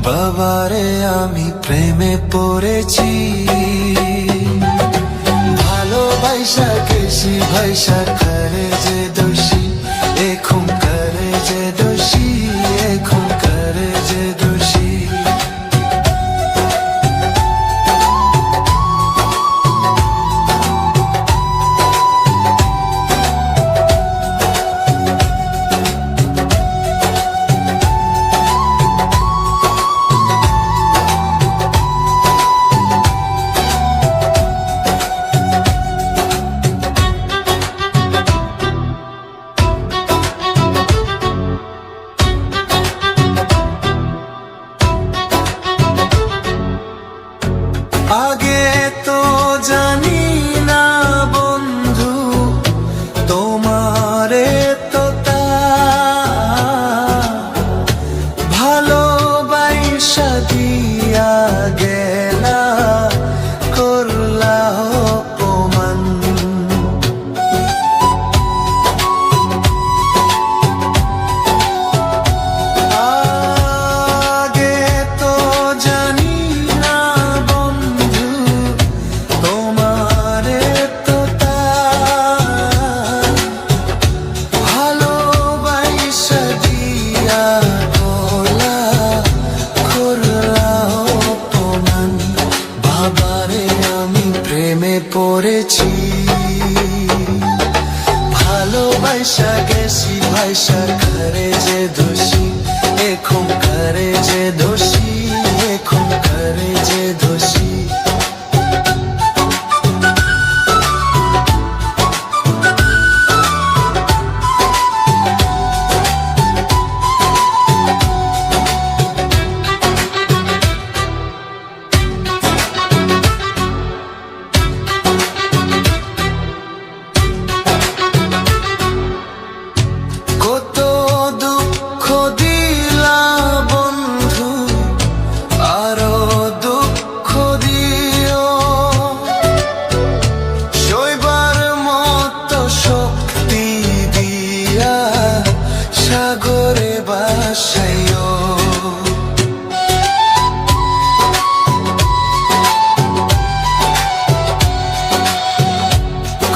বাবারে আমি প্রেমে পড়েছি, ভালোবাসা গেছি ভাইসা করে যে দোষী, এখন করে যে দোষী, এখন করে যে দোষী। আগে তো জানি না বন্ধু তোমারে তো ভালোবাসা দিয়া গেলা, করলা অপমান। আগে তো জানি না বন্ধু তোমারে তো ভালোবাসা দিয়া গলা, করলা অপমান। বাবারে আমি প্রেমে পড়েছি, ভালোবাসা গেছি ভাইসা করে যে দোষী, এখন করে যে দোষী, এখন করে যে দোষী। কত দুঃখ দিলা বন্ধু, আরো দুঃখ দিও, সইবার মতো শক্তি দিয়া সাগরে ভাসাইও।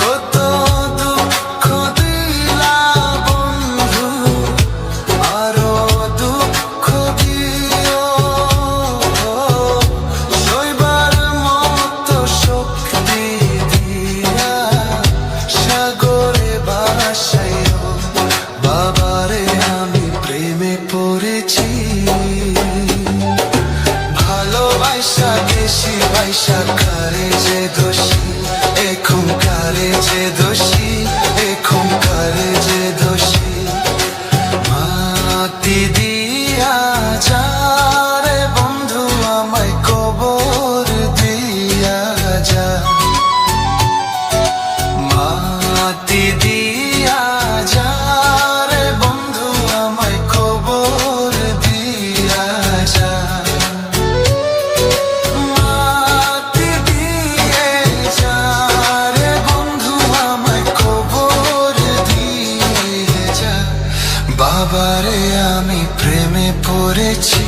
কত দুঃখ দিলা বন্ধু, আরো দুঃখ দিও, সইবার মতো শক্তি দিয়া সাগরে ভাসাইও। বাবারে আমি প্রেমে পড়েছি, ভালোবাসা গেছি ভাইসা করে যে দোষী, এখন করে যে দোষী, এখন করে যে দোষী। মাটি দিয়া যা রে বন্ধু আমায় কবর দিয়া যা, মাটি দিয়া যা রে বন্ধু আমায় কবর দিয়া যা। মাটি দিয়ে যা রে বন্ধু আমায় কবর দিয়ে যা। বাবারে আমি প্রেমে পড়েছি।